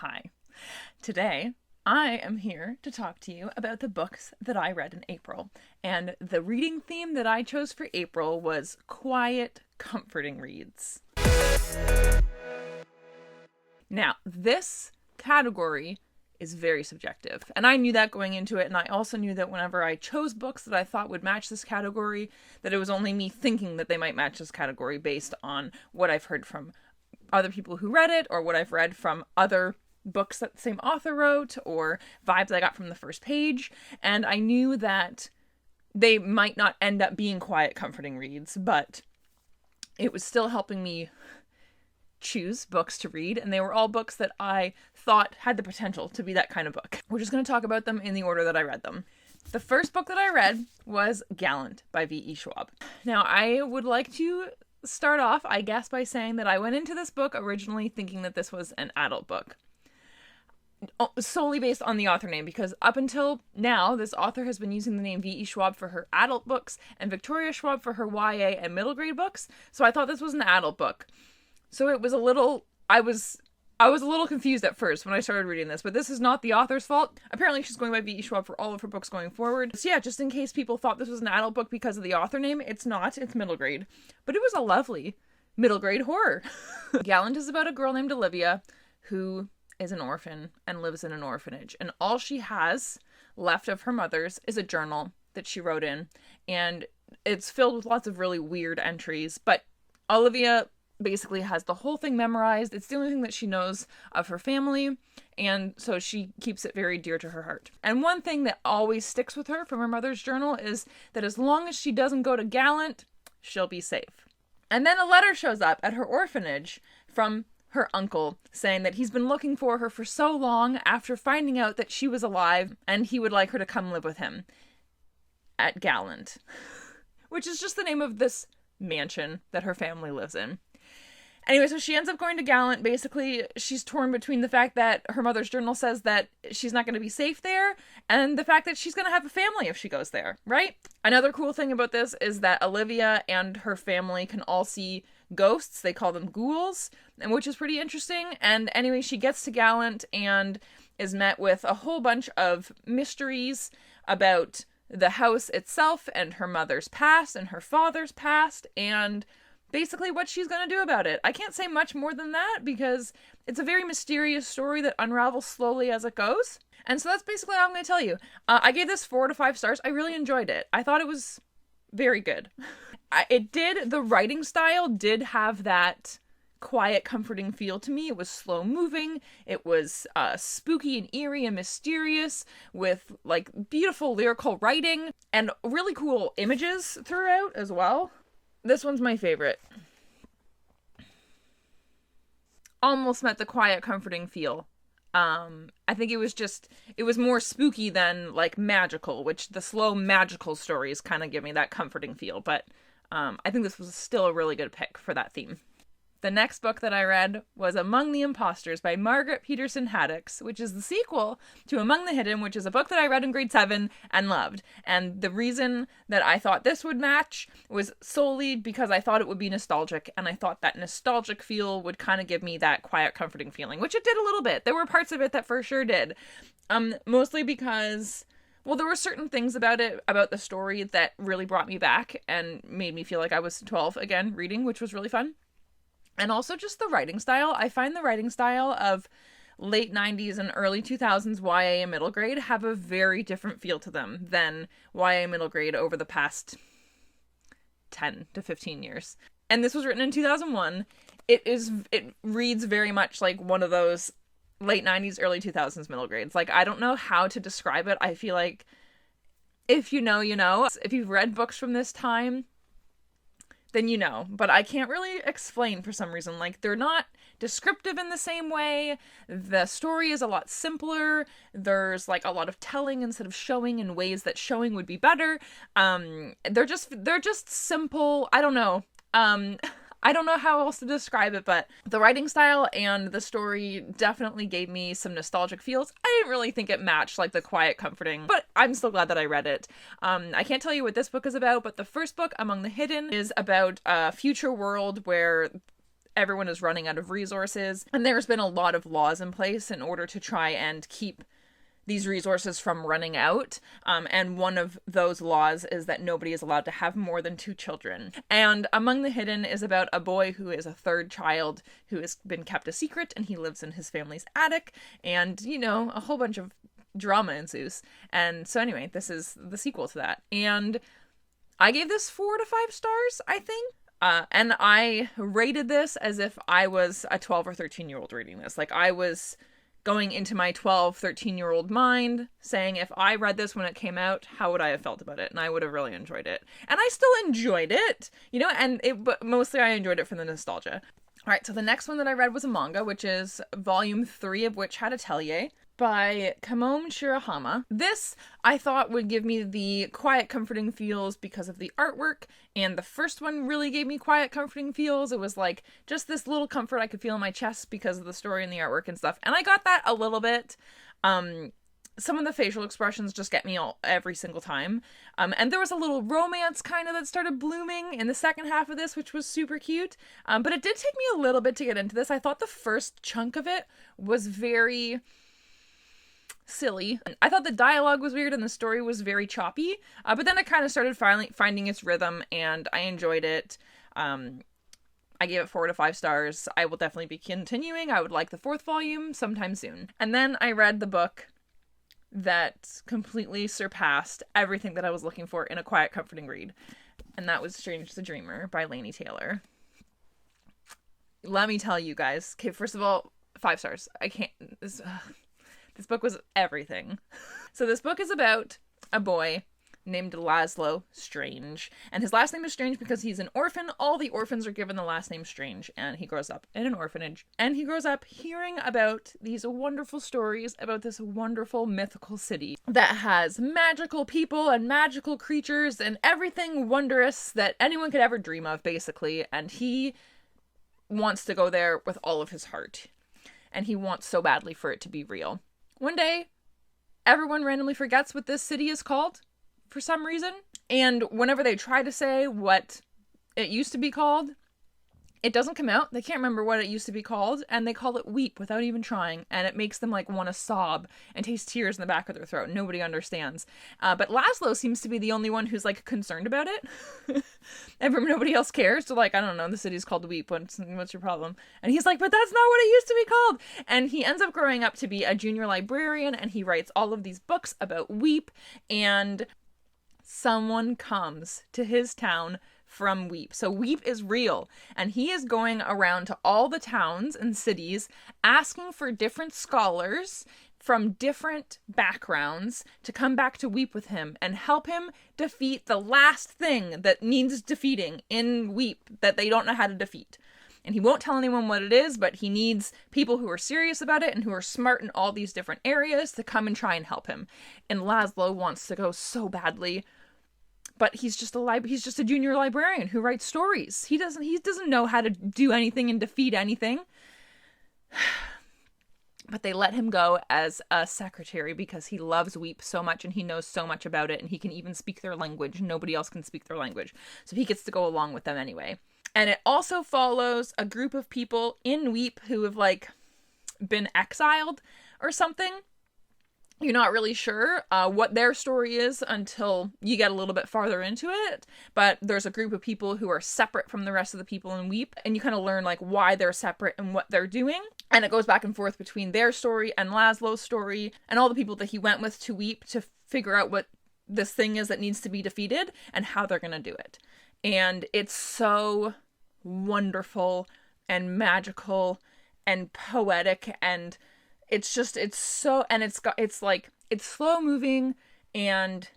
Hi. Today, I am here to talk to you about the books that I read in April. And the reading theme that I chose for April was quiet, comforting reads. Now, this category is very subjective. And I knew that going into it, and I also knew that whenever I chose books that I thought would match this category, that it was only me thinking that they might match this category based on what I've heard from other people who read it, or what I've read from other books that the same author wrote, or vibes I got from the first page. And I knew that they might not end up being quiet, comforting reads, but it was still helping me choose books to read, and they were all books that I thought had the potential to be that kind of book. We're just going to talk about them in the order that I read them. The first book that I read was Gallant by V.E. Schwab. Now, I would like to start off, I guess, by saying that I went into this book originally thinking that this was an adult book, solely based on the author name, because up until now, this author has been using the name V.E. Schwab for her adult books and Victoria Schwab for her YA and middle grade books, so I thought this was an adult book. So it was a little, I was a little confused at first when I started reading this, but this is not the author's fault. Apparently she's going by V.E. Schwab for all of her books going forward. So yeah, just in case people thought this was an adult book because of the author name, it's not, it's middle grade. But it was a lovely middle grade horror. Gallant is about a girl named Olivia who is an orphan and lives in an orphanage. And all she has left of her mother's is a journal that she wrote in. And it's filled with lots of really weird entries. But Olivia basically has the whole thing memorized. It's the only thing that she knows of her family, and so she keeps it very dear to her heart. And one thing that always sticks with her from her mother's journal is that as long as she doesn't go to Gallant, she'll be safe. And then a letter shows up at her orphanage from her uncle saying that he's been looking for her for so long after finding out that she was alive, and he would like her to come live with him at Gallant, which is just the name of this mansion that her family lives in. Anyway, so she ends up going to Gallant. Basically, she's torn between the fact that her mother's journal says that she's not going to be safe there, and the fact that she's going to have a family if she goes there, right? Another cool thing about this is that Olivia and her family can all see ghosts. They call them ghouls, and which is pretty interesting. And anyway, she gets to Gallant and is met with a whole bunch of mysteries about the house itself and her mother's past and her father's past, and basically what she's going to do about it. I can't say much more than that because it's a very mysterious story that unravels slowly as it goes. And so that's basically all I'm going to tell you. I gave this 4 to 5 stars. I really enjoyed it. I thought it was very good. The writing style did have that quiet, comforting feel to me. It was slow moving. It was spooky and eerie and mysterious with like beautiful lyrical writing and really cool images throughout as well. This one's my favorite. Almost met the quiet, comforting feel. I think it was more spooky than like magical, which the slow magical stories kind of give me that comforting feel. But I think this was still a really good pick for that theme. The next book that I read was Among the Imposters by Margaret Peterson Haddix, which is the sequel to Among the Hidden, which is a book that I read in grade 7 and loved. And the reason that I thought this would match was solely because I thought it would be nostalgic, and I thought that nostalgic feel would kind of give me that quiet, comforting feeling, which it did a little bit. There were parts of it that for sure did. Mostly because, well, there were certain things about it, about the story, that really brought me back and made me feel like I was 12 again reading, which was really fun. And also just the writing style. I find the writing style of late 90s and early 2000s YA and middle grade have a very different feel to them than YA middle grade over the past 10 to 15 years. And this was written in 2001. It reads very much like one of those late 90s, early 2000s middle grades. Like, I don't know how to describe it. I feel like if you know, you know. If you've read books from this time, then you know, but I can't really explain for some reason. Like, they're not descriptive in the same way. The story is a lot simpler. There's like a lot of telling instead of showing in ways that showing would be better. They're just simple. I don't know. I don't know how else to describe it, but the writing style and the story definitely gave me some nostalgic feels. I didn't really think it matched like the quiet, comforting, but I'm still glad that I read it. I can't tell you what this book is about, but the first book, Among the Hidden, is about a future world where everyone is running out of resources, and there's been a lot of laws in place in order to try and keep these resources from running out. And one of those laws is that nobody is allowed to have more than 2 children. And Among the Hidden is about a boy who is a 3rd child who has been kept a secret, and he lives in his family's attic, and, you know, a whole bunch of drama ensues. And so anyway, this is the sequel to that. And I gave this 4 to 5 stars, I think. And I rated this as if I was a 12 or 13-year-old reading this. Like, I was going into my 12, 13-year-old mind saying, if I read this when it came out, how would I have felt about it? And I would have really enjoyed it. And I still enjoyed it, you know, but mostly I enjoyed it for the nostalgia. All right, so the next one that I read was a manga, which is volume 3 of which had Atelier, by Kamome Shirahama. This, I thought, would give me the quiet, comforting feels because of the artwork, and the first one really gave me quiet, comforting feels. It was like just this little comfort I could feel in my chest because of the story and the artwork and stuff, and I got that a little bit. Some of the facial expressions just get me every single time. And there was a little romance kind of that started blooming in the second half of this, which was super cute. But it did take me a little bit to get into this. I thought the first chunk of it was very silly. I thought the dialogue was weird and the story was very choppy, but then it kind of started finding its rhythm, and I enjoyed it. I gave it 4 to 5 stars. I will definitely be continuing. I would like the 4th volume sometime soon. And then I read the book that completely surpassed everything that I was looking for in a quiet, comforting read, and that was Strange the Dreamer by Laini Taylor. Let me tell you guys. Okay, first of all, 5 stars. I can't... This book was everything. So this book is about a boy named Laszlo Strange. And his last name is Strange because he's an orphan. All the orphans are given the last name Strange. And he grows up in an orphanage. And he grows up hearing about these wonderful stories about this wonderful mythical city that has magical people and magical creatures and everything wondrous that anyone could ever dream of, basically. And he wants to go there with all of his heart. And he wants so badly for it to be real. One day, everyone randomly forgets what this city is called for some reason. And whenever they try to say what it used to be called, it doesn't come out. They can't remember what it used to be called, and they call it Weep without even trying, and it makes them like want to sob and taste tears in the back of their throat. Nobody understands. But Laszlo seems to be the only one who's like concerned about it. Nobody else cares. So like, I don't know, the city's called Weep. What's your problem? And he's like, but that's not what it used to be called. And he ends up growing up to be a junior librarian, and he writes all of these books about Weep, and someone comes to his town from Weep. So Weep is real, and he is going around to all the towns and cities asking for different scholars from different backgrounds to come back to Weep with him and help him defeat the last thing that needs defeating in Weep that they don't know how to defeat. And he won't tell anyone what it is, but he needs people who are serious about it and who are smart in all these different areas to come and try and help him. And Laszlo wants to go so badly, but he's just a junior librarian who writes stories. He doesn't know how to do anything and defeat anything. But they let him go as a secretary because he loves Weep so much and he knows so much about it, and he can even speak their language. Nobody else can speak their language. So he gets to go along with them anyway. And it also follows a group of people in Weep who have like been exiled or something. You're not really sure what their story is until you get a little bit farther into it. But there's a group of people who are separate from the rest of the people in Weep, and you kind of learn like why they're separate and what they're doing. And it goes back and forth between their story and Laszlo's story and all the people that he went with to Weep to figure out what this thing is that needs to be defeated and how they're going to do it. And it's so wonderful and magical and poetic, and it's slow moving, and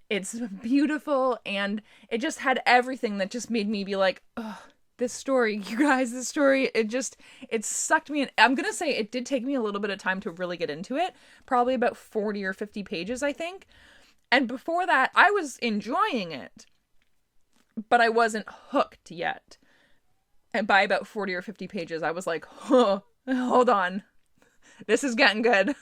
it's beautiful, and it just had everything that just made me be like, oh, this story, you guys, it sucked me in. I'm gonna say it did take me a little bit of time to really get into it, probably about 40 or 50 pages, I think. And before that, I was enjoying it, but I wasn't hooked yet. And by about 40 or 50 pages, I was like, oh, hold on. This is getting good.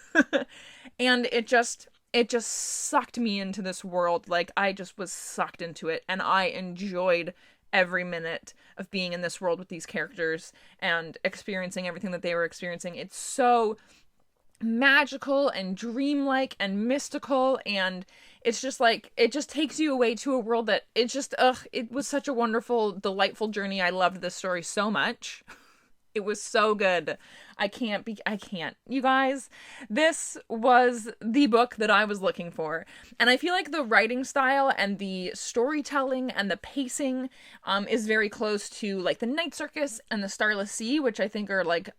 And it just sucked me into this world. Like, I just was sucked into it, and I enjoyed every minute of being in this world with these characters and experiencing everything that they were experiencing. It's so magical and dreamlike and mystical, and it's just like, it just takes you away to a world that it just, it was such a wonderful, delightful journey. I loved this story so much. It was so good. I can't. You guys, this was the book that I was looking for. And I feel like the writing style and the storytelling and the pacing is very close to like The Night Circus and The Starless Sea, which I think are like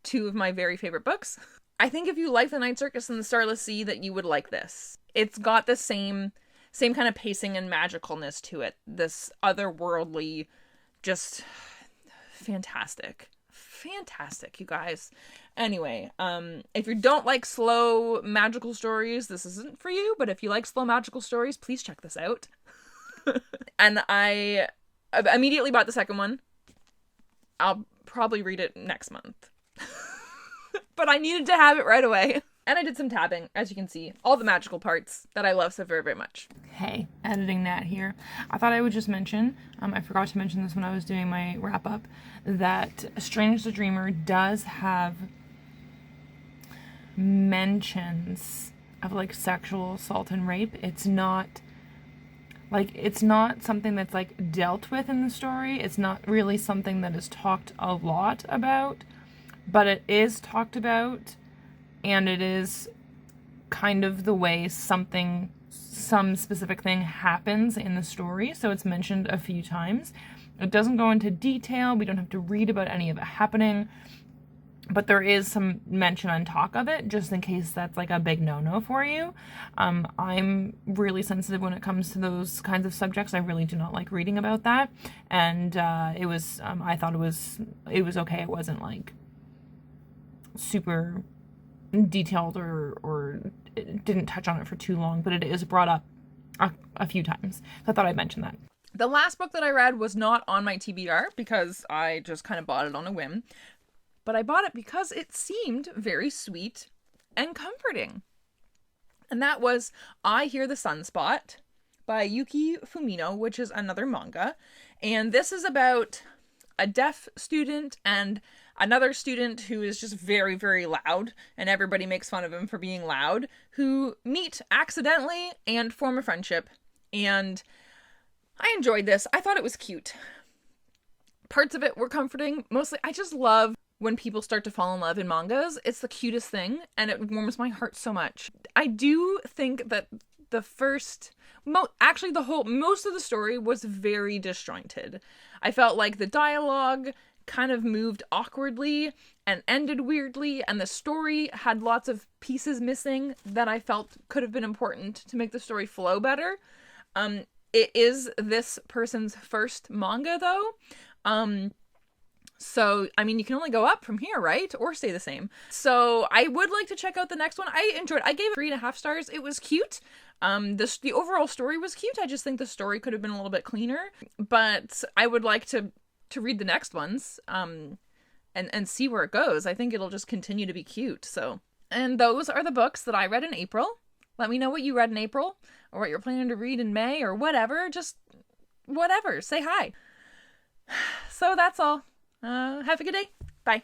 two of my very favorite books. I think if you like The Night Circus and The Starless Sea, that you would like this. It's got the same kind of pacing and magicalness to it. This otherworldly, just fantastic, you guys. Anyway, if you don't like slow magical stories, this isn't for you. But if you like slow magical stories, please check this out. And I immediately bought the second one. I'll probably read it next month. But I needed to have it right away. And I did some tabbing, as you can see. All the magical parts that I love so very, very much. Hey, editing Nat here. I thought I would just mention, I forgot to mention this when I was doing my wrap-up, that Strange the Dreamer does have mentions of, like, sexual assault and rape. It's not something that's, like, dealt with in the story. It's not really something that is talked a lot about, but it is talked about. And it is kind of the way some specific thing happens in the story. So it's mentioned a few times. It doesn't go into detail. We don't have to read about any of it happening. But there is some mention and talk of it, just in case that's like a big no-no for you. I'm really sensitive when it comes to those kinds of subjects. I really do not like reading about that. And I thought it was okay. It wasn't like super detailed or it didn't touch on it for too long, but it is brought up a few times. So I thought I'd mention that. The last book that I read was not on my TBR because I just kind of bought it on a whim, but I bought it because it seemed very sweet and comforting. And that was I Hear the Sunspot by Yuki Fumino, which is another manga. And this is about a deaf student and another student who is just very, very loud, and everybody makes fun of him for being loud, who meet accidentally and form a friendship. And I enjoyed this. I thought it was cute. Parts of it were comforting. Mostly, I just love when people start to fall in love in mangas. It's the cutest thing, and it warms my heart so much. I do think that the first... most of the story was very disjointed. I felt like the dialogue kind of moved awkwardly and ended weirdly, and the story had lots of pieces missing that I felt could have been important to make the story flow better. It is this person's first manga, though. So, I mean, you can only go up from here, right? Or stay the same. So, I would like to check out the next one. I enjoyed it. I gave it 3.5 stars. It was cute. The overall story was cute. I just think the story could have been a little bit cleaner. But I would like to read the next ones and see where it goes. I think it'll just continue to be cute. So, and those are the books that I read in April. Let me know what you read in April or what you're planning to read in May or whatever. Just whatever. Say hi. So that's all. Have a good day. Bye.